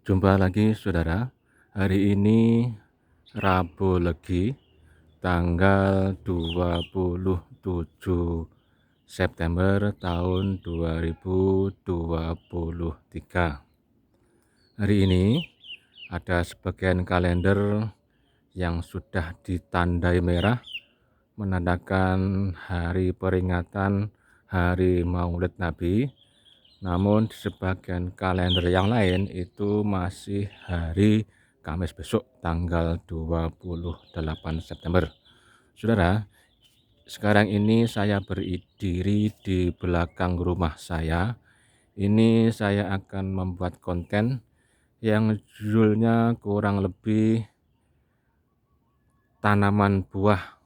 Jumpa lagi saudara, hari ini Rabu Legi tanggal 27 September tahun 2023. Hari ini ada sebagian kalender yang sudah ditandai merah menandakan hari peringatan Hari Maulid Nabi. Namun di sebagian kalender yang lain itu masih hari Kamis besok tanggal 28 September. Saudara, sekarang ini saya berdiri di belakang rumah saya. Ini saya akan membuat konten yang judulnya kurang lebih tanaman buah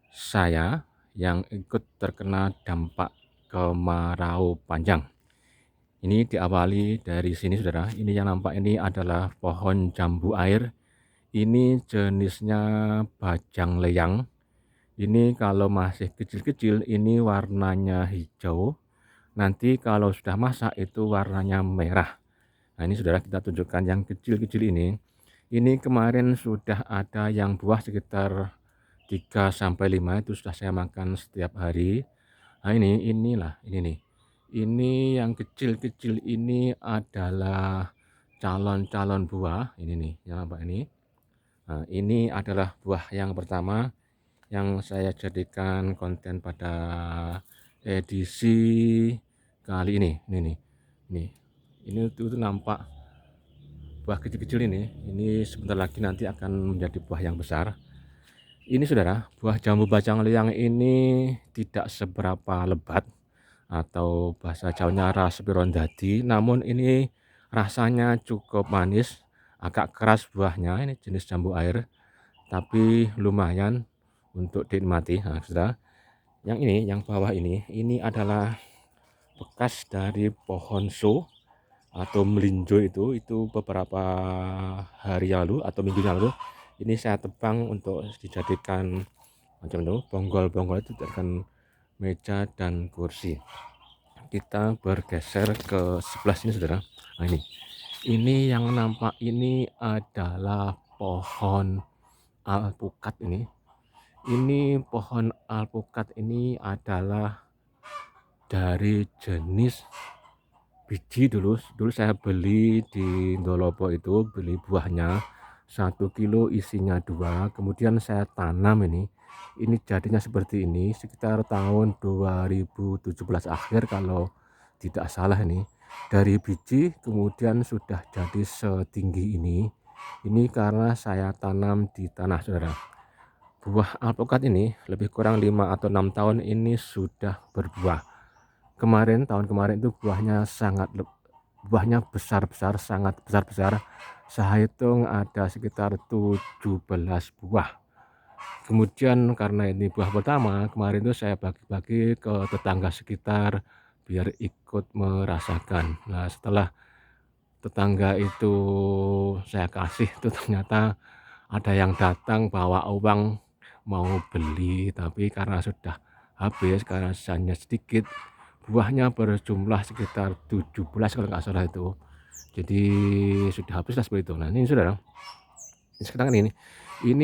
saya yang ikut terkena dampak kemarau panjang. Ini diawali dari sini saudara, ini yang nampak ini adalah pohon jambu air. Ini jenisnya bajang leyang. Ini kalau masih kecil-kecil ini warnanya hijau. Nanti kalau sudah masak itu warnanya merah. Nah ini saudara kita tunjukkan yang kecil-kecil ini. Ini kemarin sudah ada yang buah sekitar 3-5 itu sudah saya makan setiap hari. Nah inilah ini nih. Ini yang kecil-kecil ini adalah calon-calon buah, ini nih yang nampak ini. Nah, ini adalah buah yang pertama yang saya jadikan konten pada edisi kali ini. Ini nih. Ini tuh nampak buah kecil-kecil ini. Ini sebentar lagi nanti akan menjadi buah yang besar. Ini saudara, buah jambu bajang liang ini tidak seberapa lebat atau bahasa Jawanya rasepiron dadi, namun ini rasanya cukup manis, agak keras buahnya. Ini jenis jambu air, tapi lumayan untuk dinikmati. Nah, saudara, yang ini, yang bawah ini adalah bekas dari pohon so atau melinjo itu beberapa hari yang lalu atau minggu yang lalu. Ini saya tebang untuk dijadikan macam itu, bonggol-bonggol itu dijadikan meja dan kursi. Kita bergeser ke sebelah sini saudara. Nah ini yang nampak ini adalah pohon alpukat ini. Ini pohon alpukat ini adalah dari jenis biji. Dulu saya beli di Ndolopo, itu beli buahnya 1 kilo isinya 2, kemudian saya tanam ini jadinya seperti ini sekitar tahun 2017 akhir kalau tidak salah. Ini dari biji kemudian sudah jadi setinggi ini karena saya tanam di tanah saudara. Buah alpukat ini lebih kurang 5 atau 6 tahun ini sudah berbuah. Tahun kemarin itu buahnya besar-besar, sangat besar-besar. Saya hitung ada sekitar 17 buah. Kemudian karena ini buah pertama, kemarin itu saya bagi-bagi ke tetangga sekitar biar ikut merasakan. Nah, setelah tetangga itu saya kasih itu ternyata ada yang datang bawa uang mau beli, tapi karena sudah habis, karena sisanya sedikit, buahnya berjumlah sekitar 17 kalau nggak salah itu. Jadi sudah habis lah seperti itu. Nah ini saudara, sekarang ini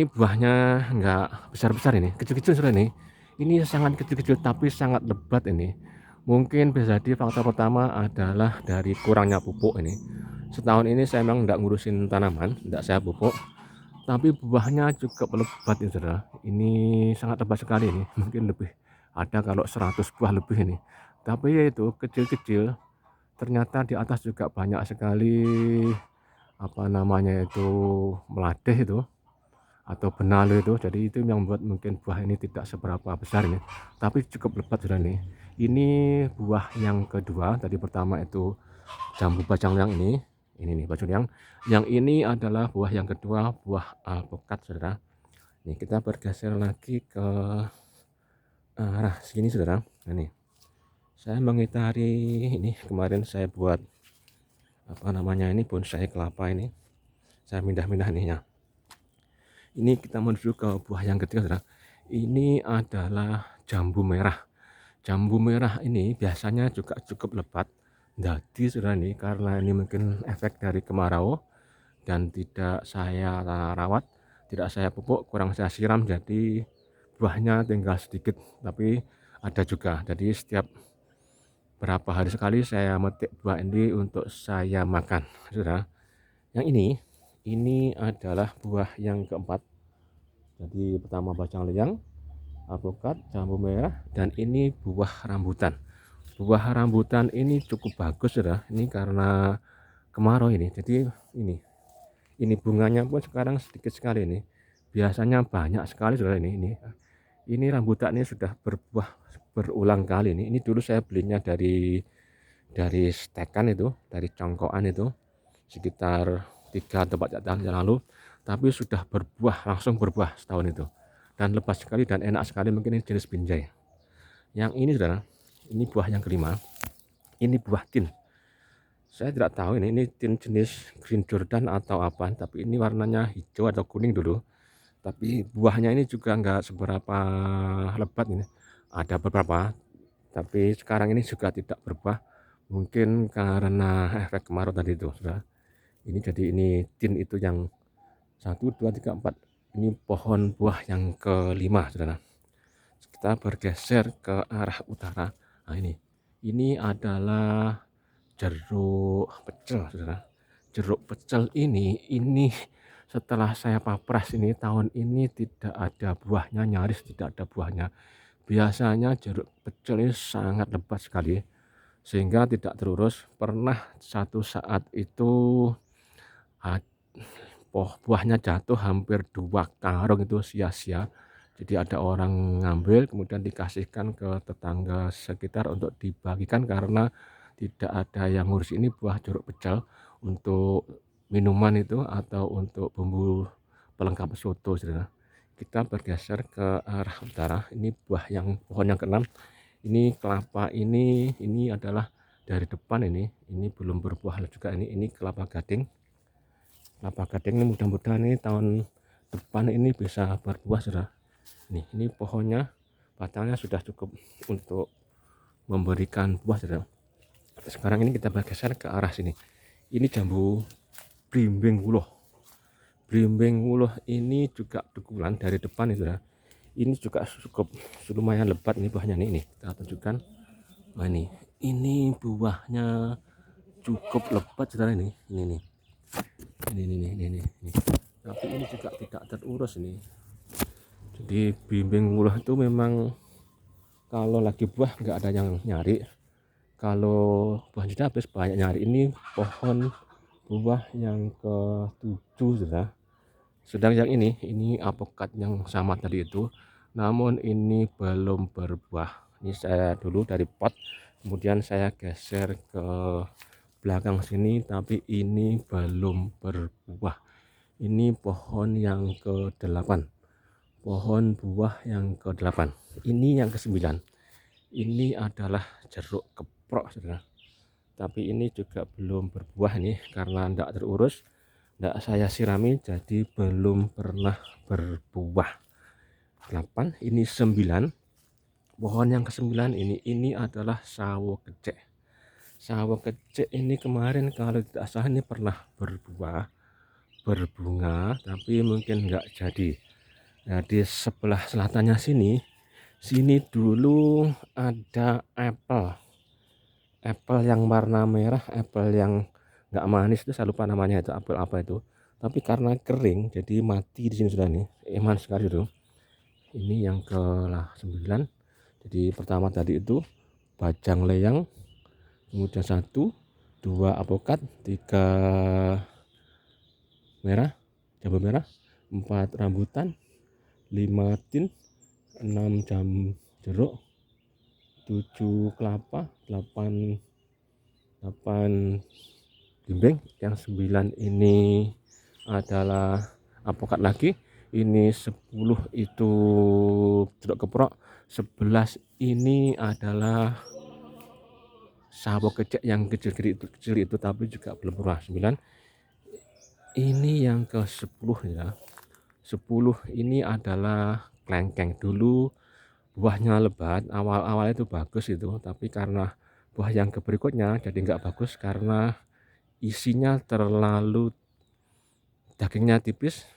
buahnya nggak besar-besar, ini kecil-kecil saudara. Ini sangat kecil-kecil tapi sangat lebat ini. Mungkin bisa jadi faktor pertama adalah dari kurangnya pupuk ini. Setahun ini saya memang nggak ngurusin tanaman, nggak saya pupuk, tapi buahnya cukup lebat ini saudara. Ini sangat lebat sekali ini, mungkin lebih ada kalau 100 buah lebih ini. Tapi yaitu kecil-kecil, ternyata di atas juga banyak sekali apa namanya itu, meladeh itu atau benalu itu. Jadi itu yang membuat mungkin buah ini tidak seberapa besar ini, tapi cukup lebat sudah nih. Ini buah yang kedua. Tadi pertama itu jambu bajang yang ini nih bajang yang ini adalah buah yang kedua, buah alpukat saudara. Nih kita bergeser lagi ke arah sini saudara. Nah, nih saya mengitari ini, kemarin saya buat apa namanya ini, bonsai kelapa ini. Saya mindah-mindah nih ya. Ini kita menuju ke buah yang ketiga saudara. Ini adalah jambu merah. Jambu merah ini biasanya juga cukup lebat, Jadi Saudara nih, karena ini mungkin efek dari kemarau dan tidak saya rawat, tidak saya pupuk, kurang saya siram, jadi buahnya tinggal sedikit, tapi ada juga. Jadi setiap berapa hari sekali saya metik buah ini untuk saya makan, Saudara. Yang ini adalah buah yang keempat. Jadi pertama bacang leyang, alpukat, jambu merah, dan ini buah rambutan. Buah rambutan ini cukup bagus, Saudara. Ini karena kemarau ini. Jadi ini bunganya pun sekarang sedikit sekali ini. Biasanya banyak sekali, Saudara, ini rambutan ini sudah berbuah berulang kali ini. Ini dulu saya belinya dari stekan itu, dari congkokan itu sekitar 3 atau 4 tahun yang lalu, tapi sudah berbuah, langsung berbuah setahun itu, dan lepas sekali dan enak sekali. Mungkin ini jenis binjai. Yang ini Saudara, ini buah yang kelima. Ini buah tin. Saya tidak tahu ini tin jenis Green Jordan atau apa, tapi ini warnanya hijau atau kuning dulu. Tapi buahnya ini juga enggak seberapa lebat ini. Ada beberapa, tapi sekarang ini juga tidak berbuah. Mungkin karena efek kemarau tadi itu, Saudara. Ini tin itu yang 1, 2, 3, 4. Ini pohon buah yang kelima, Saudara. Kita bergeser ke arah utara. Nah, ini adalah jeruk pecel, Saudara. Jeruk pecel ini setelah saya papras ini, tahun ini tidak ada buahnya, nyaris tidak ada buahnya. Biasanya jeruk pecel ini sangat lebat sekali, sehingga tidak terurus. Pernah satu saat itu buahnya jatuh hampir 2 karung, itu sia-sia. Jadi ada orang ngambil kemudian dikasihkan ke tetangga sekitar untuk dibagikan, karena tidak ada yang ngurus ini buah jeruk pecel untuk minuman itu atau untuk bumbu pelengkap soto, Saudara. Kita bergeser ke arah utara. Ini pohon yang keenam. Ini kelapa ini adalah dari depan ini belum berbuah juga. Ini kelapa gading. Kelapa gading ini mudah-mudahan ini tahun depan ini bisa berbuah, Saudara. Ini pohonnya, batangnya sudah cukup untuk memberikan buah, Saudara. Sekarang ini kita bergeser ke arah sini. Ini jambu blimbing wuluh. Blimbing wuluh ini juga dukulan dari depan itu, Saudara. Ini juga cukup lumayan lebat ini buahnya nih. Kita tunjukkan. Nah, ini buahnya cukup lebat, Saudara. Ini. Tapi ini juga tidak terurus ini. Jadi blimbing wuluh itu memang kalau lagi buah nggak ada yang nyari, kalau buah sudah habis banyak nyari. Ini pohon buah yang ke-7, Saudara. Sedang yang ini apokat yang sama tadi itu, namun ini belum berbuah. Ini saya dulu dari pot, kemudian saya geser ke belakang sini, tapi ini belum berbuah. Ini pohon yang ke-8, pohon buah yang ke-8. Ini yang ke-9. Ini adalah jeruk keprok, Saudara. Tapi ini juga belum berbuah nih, karena tidak terurus, tidak saya sirami, jadi belum pernah berbuah. 8, ini 9. Pohon yang ke-9 ini adalah sawo kecek. Sawo kecek ini kemarin kalau tidak salah ini pernah berbuah, berbunga, tapi mungkin enggak jadi. Nah, di sebelah selatannya sini dulu ada apel yang warna merah, apel yang enggak manis itu, saya lupa namanya itu apel apa itu. Tapi karena kering jadi mati di sini sudah nih. Eman sekali itu. Ini yang ke-9. Jadi pertama tadi itu bajang leyang, kemudian 1, 2 apokat, 3 merah, jambu merah, 4 rambutan, 5 tin, 6 jeruk, 7 kelapa, 8 blimbing. Yang 9 ini adalah apokat lagi. Ini 10 itu jeruk keprok, 11 ini adalah sawo kecek yang kecil itu, tapi juga belum berbuah. 9 ini yang ke-10 ya. 10 ini adalah klengkeng. Dulu buahnya lebat, awal-awal itu bagus itu, tapi karena buah yang ke berikutnya jadi nggak bagus karena isinya terlalu dagingnya tipis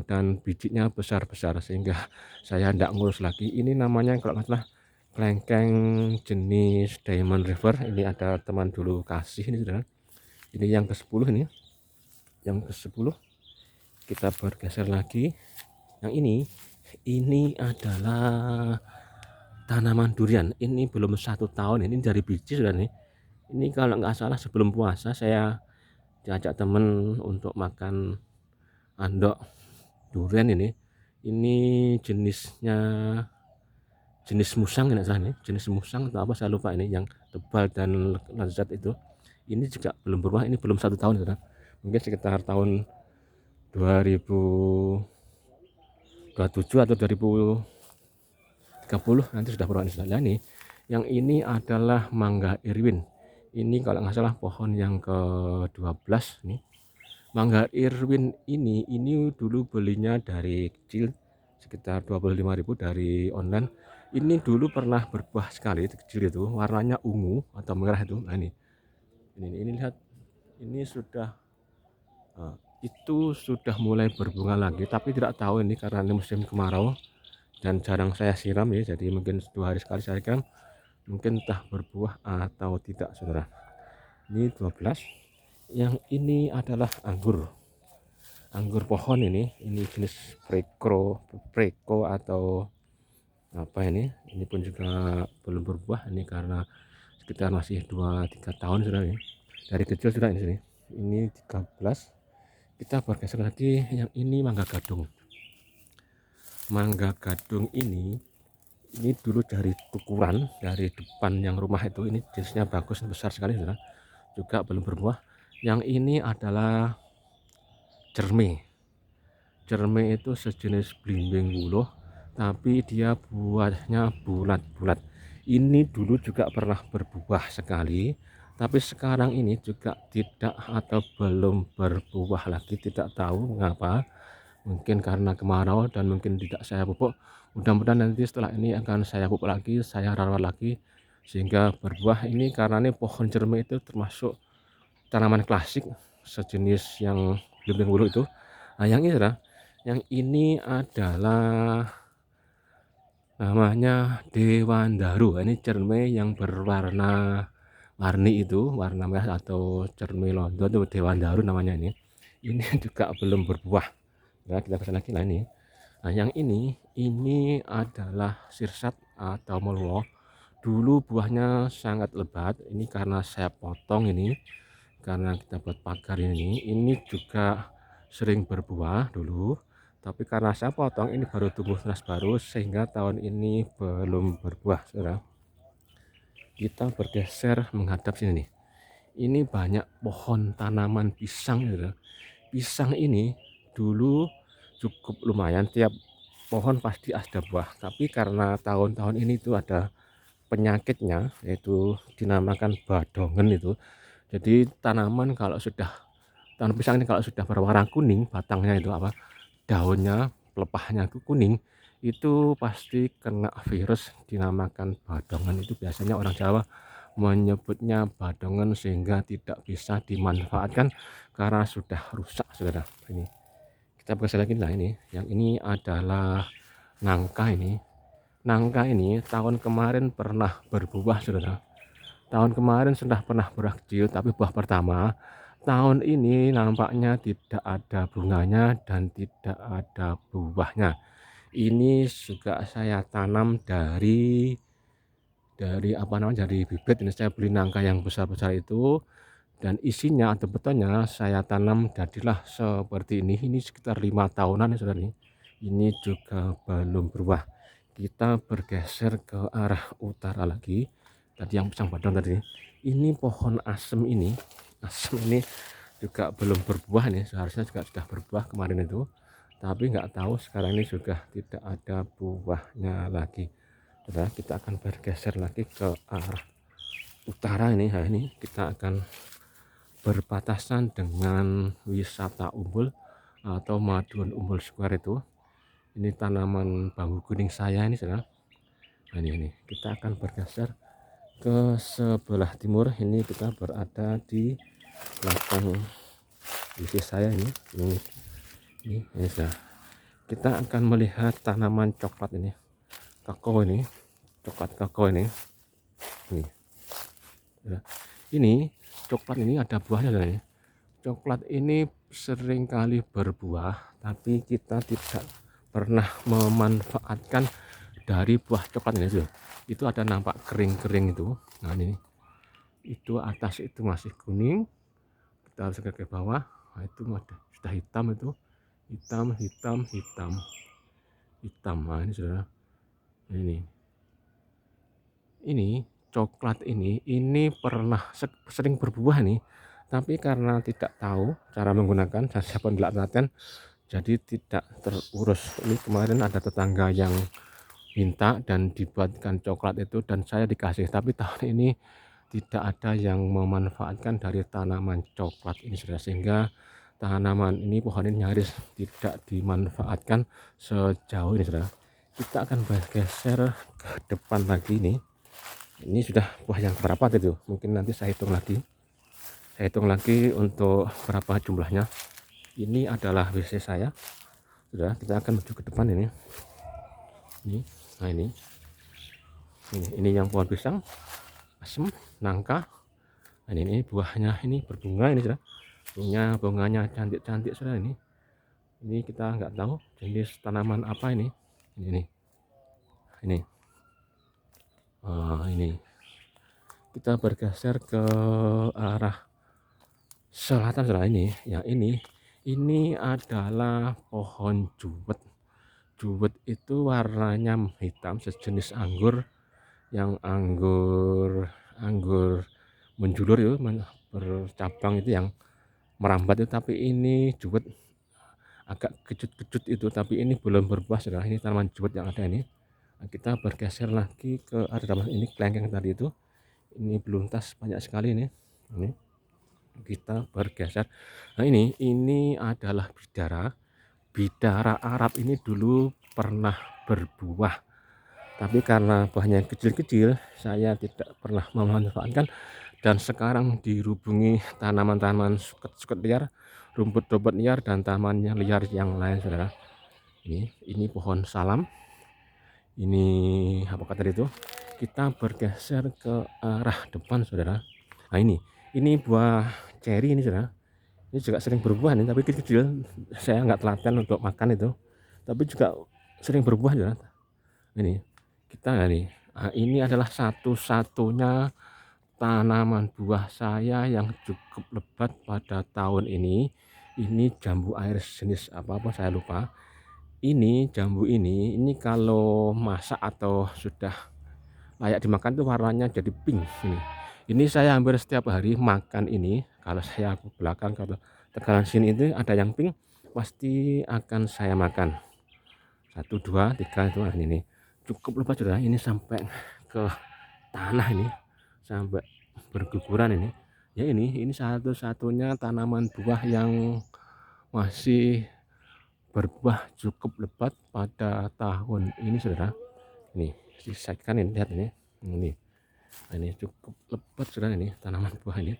dan bijinya besar-besar sehingga saya ndak ngurus lagi. Ini namanya kalau nggak salah kelengkeng jenis Diamond River. Ini ada teman dulu kasih ini sudah. Ini yang ke-10 ini. Yang ke-10 kita bergeser lagi. Yang ini adalah tanaman durian. Ini belum 1 tahun, ini dari biji sudah nih. Ini kalau nggak salah sebelum puasa saya diajak temen untuk makan andok durian ini jenisnya jenis musang tidak salah nih, jenis musang atau apa saya lupa, ini yang tebal dan lezat itu. Ini juga belum berbuah, ini belum 1 tahun sudah, mungkin sekitar tahun 2027 atau 2030 nanti sudah berbuah. Sudah nih. Yang ini adalah mangga Irwin. Ini kalau nggak salah pohon yang ke-12 nih. Mangga Irwin ini dulu belinya dari kecil sekitar 25.000 dari online. Ini dulu pernah berbuah sekali kecil itu, warnanya ungu atau merah itu. Nah ini lihat, ini sudah itu sudah mulai berbunga lagi, tapi tidak tahu ini karena ini musim kemarau dan jarang saya siram ya, jadi mungkin 2 hari sekali saya siram, mungkin entah berbuah atau tidak saudara. Ini 12. Yang ini adalah anggur pohon. Ini jenis preko atau apa ini pun juga belum berbuah ini karena sekitar masih 2-3 tahun sudah ini, dari kecil sudah ini 13. Kita bergeser lagi, yang ini mangga gadung. Ini dulu dari tukuran dari depan yang rumah itu, ini jenisnya bagus, besar sekali sudah, juga belum berbuah. Yang ini adalah cerme itu sejenis belimbing wuluh, tapi dia buahnya bulat-bulat. Ini dulu juga pernah berbuah sekali, tapi sekarang ini juga tidak atau belum berbuah lagi, tidak tahu mengapa, mungkin karena kemarau dan mungkin tidak saya pupuk. Mudah-mudahan nanti setelah ini akan saya pupuk lagi, saya rawat lagi sehingga berbuah. Ini karena ini pohon cerme itu termasuk tanaman klasik sejenis yang belimbing wuluh itu. Nah yang ini adalah namanya Dewandaru. Ini cerme yang berwarna warni itu, warna merah atau cerme London itu Dewandaru namanya ini. Ini juga belum berbuah. Ya, kita kesana lagi. Nah, yang ini adalah sirsat atau meluwo. Dulu buahnya sangat lebat. Ini karena saya potong ini, karena kita buat pagar ini juga sering berbuah dulu, tapi karena saya potong ini baru tumbuh tunas baru sehingga tahun ini belum berbuah saudara. Kita bergeser menghadap sini nih, ini banyak pohon tanaman pisang saudara. Pisang ini dulu cukup lumayan, tiap pohon pasti ada buah, tapi karena tahun-tahun ini itu ada penyakitnya, yaitu dinamakan badongen itu. Jadi tanaman tanaman pisang ini kalau sudah berwarna kuning, batangnya itu daunnya, pelepahnya itu kuning, itu pasti kena virus dinamakan badongan. Itu biasanya orang Jawa menyebutnya badongan sehingga tidak bisa dimanfaatkan karena sudah rusak saudara. Ini kita bergeser lagi. Nah yang ini adalah nangka. Nangka ini tahun kemarin pernah berbuah saudara. Tahun kemarin sudah pernah buah kecil, tapi buah pertama. Tahun ini nampaknya tidak ada bunganya dan tidak ada buahnya. Ini juga saya tanam dari dari bibit. Ini saya beli nangka yang besar-besar itu, dan isinya atau betonnya saya tanam jadilah seperti ini sekitar 5 tahunan ya saudara. Ini juga belum berbuah. Kita bergeser ke arah utara lagi. Tadi yang pisang badang tadi, ini pohon asem ini juga belum berbuah nih, seharusnya juga sudah berbuah kemarin itu, tapi nggak tahu sekarang ini sudah tidak ada buahnya lagi. Sudah, kita akan bergeser lagi ke arah utara ini. Nah, ini kita akan berbatasan dengan wisata Umbul atau Madiun Umbul Square itu. Ini tanaman bambu kuning saya ini saudara. Nah, ini kita akan bergeser ke sebelah timur. Ini kita berada di belakang sisi saya ini sudah. Kita akan melihat tanaman coklat ini, kakao ini, coklat kakao ini. Ya. Ini coklat ini ada buahnya ini. Coklat ini seringkali berbuah, tapi kita tidak pernah memanfaatkan dari buah coklat ini tuh. Itu ada nampak kering-kering itu. Nah ini, itu atas itu masih kuning. Kita harus ke bawah. Nah, itu ada sudah hitam itu, hitam. Nah ini saudara, ini coklat ini pernah sering berbuah nih, tapi karena tidak tahu cara menggunakan dan saya pun tidak latihan, jadi tidak terurus. Ini kemarin ada tetangga yang minta dan dibuatkan coklat itu dan saya dikasih, tapi tahun ini tidak ada yang memanfaatkan dari tanaman coklat ini saudara, sehingga tanaman ini, pohon ini nyaris tidak dimanfaatkan sejauh ini saudara. Kita akan bergeser ke depan lagi nih. Ini sudah buah yang berapa itu? Mungkin nanti saya hitung lagi. Saya hitung lagi untuk berapa jumlahnya. Ini adalah WC saya. Sudah, kita akan menuju ke depan ini. Nah ini yang pohon pisang, asem, nangka. Nah ini buahnya ini berbunga ini sudah. Bunganya cantik-cantik sudah ini. Ini kita nggak tahu jenis tanaman apa ini. Ini. Ini kita bergeser ke arah selatan saudara. Ini adalah pohon juwet. Juwet itu warnanya hitam, sejenis anggur, yang anggur menjulur itu, bercabang itu, yang merambat itu. Tapi ini juwet agak kecut itu, tapi ini belum berbuah saudara. Ini tanaman juwet yang ada ini. Nah, kita bergeser lagi ke arah ini kelengkeng tadi itu. Ini belum tas banyak sekali ini. Kita bergeser. Nah ini adalah bidara Arab. Ini dulu pernah berbuah, tapi karena buahnya kecil-kecil saya tidak pernah memanfaatkan, dan sekarang dirubungi tanaman-tanaman suket liar, rumput-rumput liar, dan tanaman liar yang lain saudara. Ini pohon salam. Ini apa kata itu? Kita bergeser ke arah depan saudara. Nah ini buah ceri ini saudara. Ini juga sering berbuah nih, tapi kecil-kecil. Saya nggak telaten untuk makan itu, tapi juga sering berbuah saudara. Ini kita ini adalah satu-satunya tanaman buah saya yang cukup lebat pada tahun ini. Ini jambu air jenis apa saya lupa. Ini jambu ini kalau masak atau sudah layak dimakan tuh warnanya jadi pink ini saya hampir setiap hari makan ini. Kalau saya ke belakang, kalau tekanan sini itu ada yang pink, pasti akan saya makan. 1, 2, 3 itu. Ini cukup lebat sudah. Ini sampai ke tanah ini, sampai berguguran ini. Ya ini satu-satunya tanaman buah yang masih berbuah cukup lebat pada tahun ini saudara. Ini sisakan ini, lihat ini. Ini cukup lebat saudara, ini tanaman buah ini.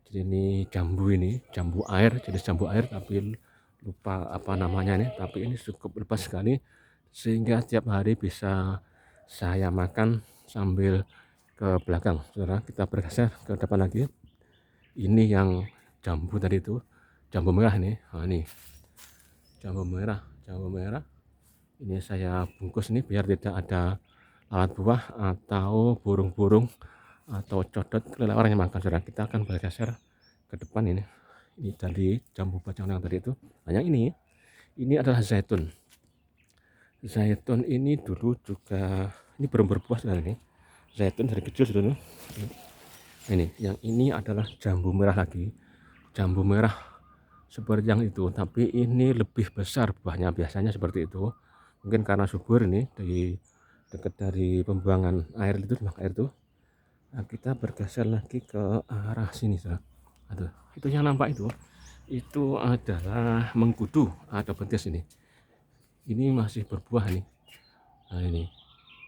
Jadi ini jambu air, jenis jambu air, tapi lupa apa namanya ini. Tapi ini cukup lebat sekali, sehingga setiap hari bisa saya makan sambil ke belakang saudara. Kita bergeser ke depan lagi. Ini yang jambu tadi itu, jambu merah ini. Nah, ini jambu merah. Ini saya bungkus ini biar tidak ada alat buah atau burung-burung atau codot kelelawar yang makan saudara. Kita akan bergeser ke depan ini. Ini tadi jambu bacang yang tadi itu. Nah, yang ini adalah zaitun. Zaitun ini dulu juga ini belum berbuah saudara. Ini zaitun dari kecil saudara. Ini yang ini adalah jambu merah lagi. Jambu merah seperti yang itu, tapi ini lebih besar buahnya. Biasanya seperti itu, mungkin karena subur ini di dekat dari pembuangan air itu, air itu. Nah, kita bergeser lagi ke arah sini saudara. Aduh, itu yang nampak itu adalah mengkudu atau bentis ini. Ini masih berbuah nih. Nah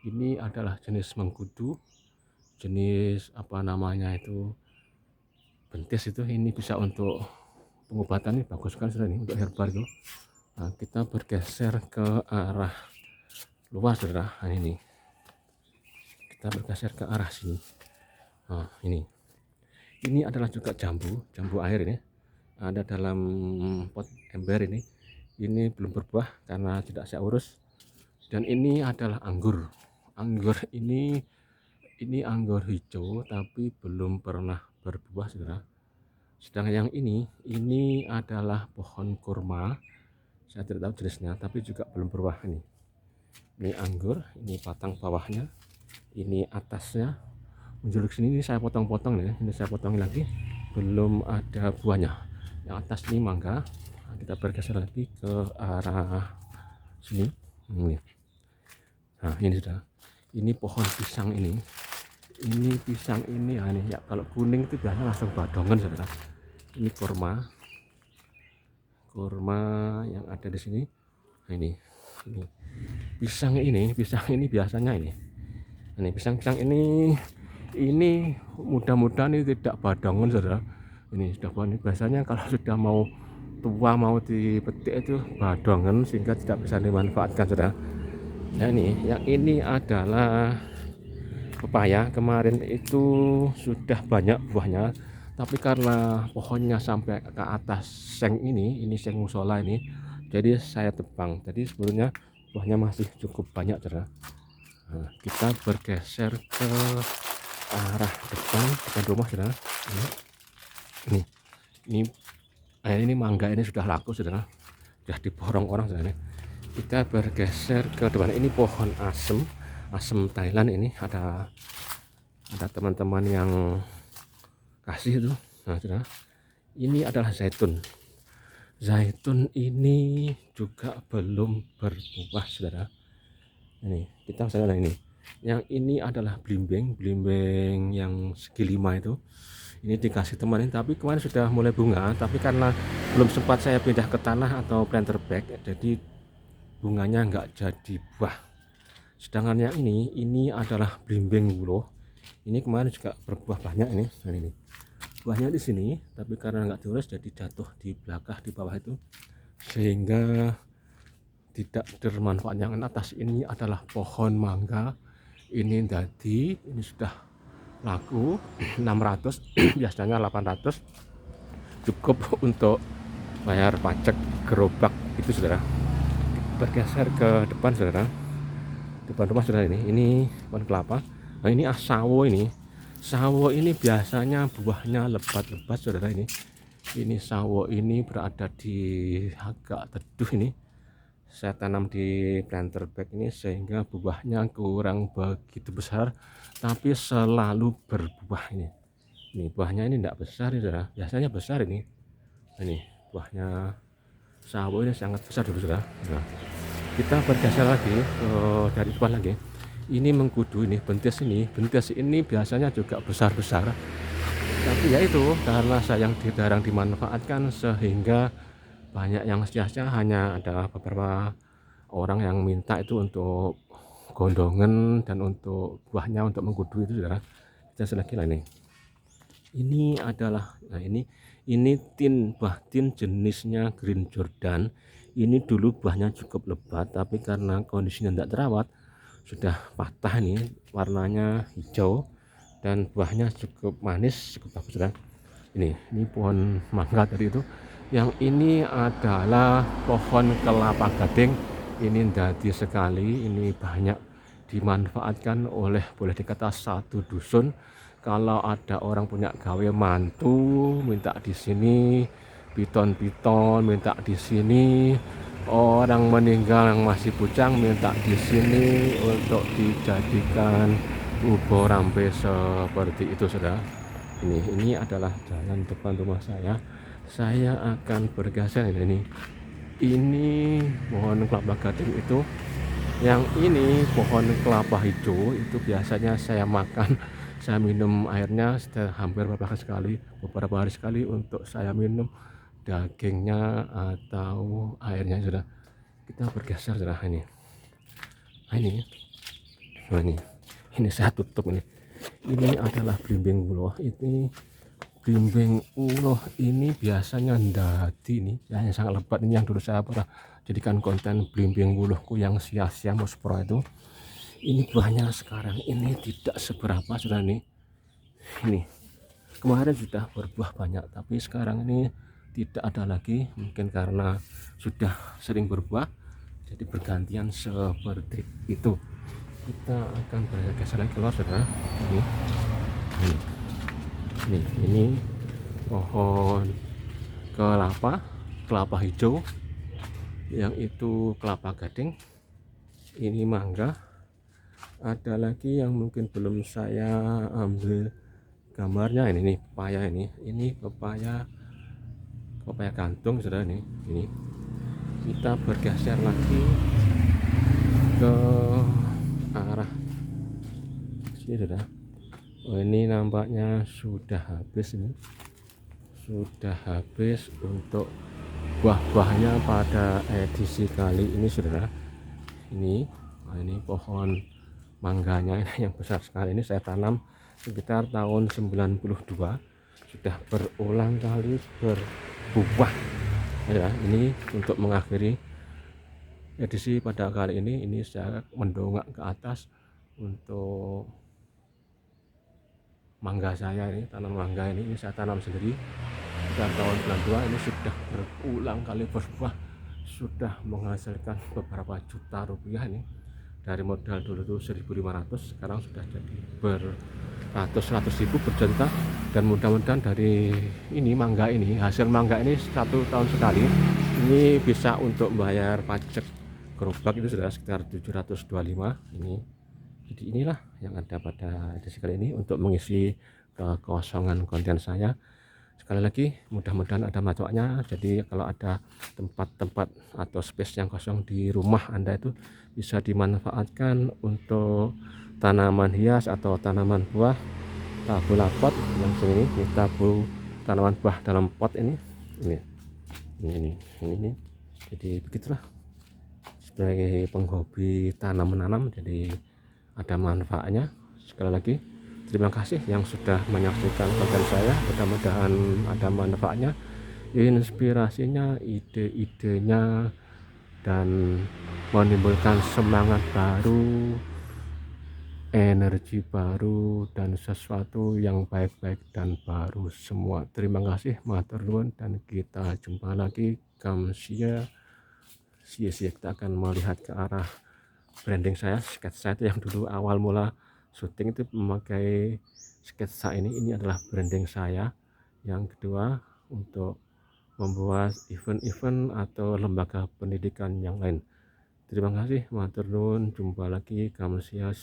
ini adalah jenis mengkudu, jenis apa namanya itu bentis itu, ini bisa untuk pengobatan, ini bagus sekali saudara, ini untuk herbal itu. Nah, kita bergeser ke arah luar saudara. Nah, ini kita bergeser ke arah sini. Nah, ini adalah juga jambu air, ini ada dalam pot ember. Ini belum berbuah karena tidak saya urus. Dan ini adalah anggur ini anggur hijau tapi belum pernah berbuah saudara. Sedangkan yang ini adalah pohon kurma, saya tidak tahu jenisnya tapi juga belum berbuah. Ini anggur, ini batang bawahnya, ini atasnya menjulur sini. Ini saya potong-potong ya, ini saya potong lagi, belum ada buahnya. Yang atas ini mangga. Nah, kita bergeser lagi ke arah sini. Nah, ini sudah, ini pohon pisang. Ini pisang ini ya, kalau kuning itu biasanya langsung badongan saudara. Ini kurma yang ada di sini. Nah, ini pisang ini biasanya pisang ini mudah-mudahan ini tidak badongan saudara. Ini sudah buah. Biasanya kalau sudah mau tua mau dipetik itu badongan sehingga tidak bisa dimanfaatkan saudara. Nah, yang ini adalah pepaya. Kemarin itu sudah banyak buahnya, tapi karena pohonnya sampai ke atas seng ini seng musola ini, jadi saya tebang. Jadi sebelumnya buahnya masih cukup banyak saudara. Nah, kita bergeser ke arah depan rumah saudara. Ini mangga ini sudah laku saudara, sudah diborong orang saudara. Kita bergeser ke depan. Ini pohon asem Thailand. Ini ada teman-teman yang kasih itu. Nah saudara, ini adalah zaitun ini juga belum berbuah saudara. Ini kita saudara, yang ini adalah belimbing yang segi 5 itu. Ini dikasih teman ini, tapi kemarin sudah mulai bunga, tapi karena belum sempat saya pindah ke tanah atau planter bag, jadi bunganya nggak jadi buah. Sedangkan yang ini adalah belimbing wulo. Ini kemarin juga berbuah banyak ini. Nah, ini buahnya di sini, tapi karena nggak diurus jadi jatuh di belakang di bawah itu, sehingga tidak bermanfaat. Yang atas ini adalah pohon mangga. Ini sudah laku 600 biasanya 800, cukup untuk bayar pajak gerobak itu saudara. Bergeser ke depan saudara, depan rumah saudara. Ini pohon kelapa. Nah, ini sawo ini biasanya buahnya lebat-lebat saudara. Ini sawo ini berada di agak teduh. Ini saya tanam di planter bag ini sehingga buahnya kurang begitu besar, tapi selalu berbuah. Ini buahnya ini tidak besar saudara, biasanya besar. Ini buahnya sawo ini sangat besar saudara. Nah, kita bergeser lagi dari depan lagi. Ini mengkudu, ini bentis ini biasanya juga besar-besar, tapi ya itu karena sayang jarang dimanfaatkan sehingga banyak yang sia-sia. Hanya ada beberapa orang yang minta itu untuk gondongan dan untuk buahnya untuk mengkudu itu saudara. Kita selagi lah ini adalah ini tin jenisnya Green Jordan. Ini dulu buahnya cukup lebat, tapi karena kondisinya tidak terawat sudah patah. Ini warnanya hijau dan buahnya cukup manis, cukup bagus saudara. Ini pohon mangga tadi itu. Yang ini adalah pohon kelapa gading. Ini dadi sekali, ini banyak dimanfaatkan oleh, boleh dikata satu dusun. Kalau ada orang punya gawe mantu minta di sini, piton-piton minta di sini, orang meninggal yang masih bujang minta di sini untuk dijadikan ubo rampe seperti itu saudara. Ini adalah jalan depan rumah saya. Saya akan bergeser ini pohon kelapa gading itu. Yang ini pohon kelapa hijau itu biasanya saya makan, saya minum airnya hampir beberapa hari sekali untuk saya minum dagingnya atau airnya sudah. Kita bergeser sudah. Ini saya tutup ini. Ini adalah blimbing uloh. Ini blimbing uloh ini biasanya ndadi ini ya, yang sangat lebat ini yang dulu saya pernah jadikan konten blimbing ulohku yang sia-sia Mospro itu. Ini buahnya sekarang ini tidak seberapa sudah nih. Ini kemarin sudah berbuah banyak, tapi sekarang ini tidak ada lagi, mungkin karena sudah sering berbuah jadi bergantian seperti itu. Kita akan bergeser lagi keluar saudara. Ini, ini pohon kelapa hijau, yang itu kelapa gading, ini mangga. Ada lagi yang mungkin belum saya ambil gambarnya, ini pepaya, ini pepaya gantung saudara. Ini kita bergeser lagi ke arah sini saudara. Oh, ini nampaknya sudah habis, ini sudah habis untuk buah-buahnya pada edisi kali ini saudara. Ini pohon mangganya ini yang besar sekali, ini saya tanam sekitar tahun 92, sudah berulang kali berbuah ya. Ini untuk mengakhiri edisi pada kali ini saya mendongak ke atas untuk mangga saya. Ini tanam mangga ini saya tanam sendiri sejak tahun 92, ini sudah berulang kali berbuah, sudah menghasilkan beberapa juta rupiah. Ini dari modal dulu tuh 1.500, sekarang sudah jadi beratus-ratus ribu berjuta. Dan mudah-mudahan dari ini mangga ini, hasil mangga ini 1 tahun sekali ini bisa untuk membayar pajak gerobak itu sudah sekitar 725 ini. Jadi inilah yang ada pada edisi kali ini untuk mengisi kekosongan konten saya. Sekali lagi mudah-mudahan ada manfaatnya. Jadi kalau ada tempat-tempat atau space yang kosong di rumah Anda itu bisa dimanfaatkan untuk tanaman hias atau tanaman buah. Tabula pot yang sini, tabu tanaman buah dalam pot ini. Jadi begitulah, sebagai penghobi tanam menanam jadi ada manfaatnya. Sekali lagi terima kasih yang sudah menyaksikan konten saya, mudah-mudahan ada manfaatnya, inspirasinya, ide-idenya, dan menimbulkan semangat baru, energi baru, dan sesuatu yang baik-baik dan baru semua. Terima kasih, matur nuwun, dan kita jumpa lagi. Kamsia. Kita akan melihat ke arah branding saya, sketsa itu yang dulu awal mula syuting itu memakai sketsa ini adalah branding saya. Yang kedua untuk membuat event-event atau lembaga pendidikan yang lain. Terima kasih, matur nuwun, jumpa lagi. Kamsia.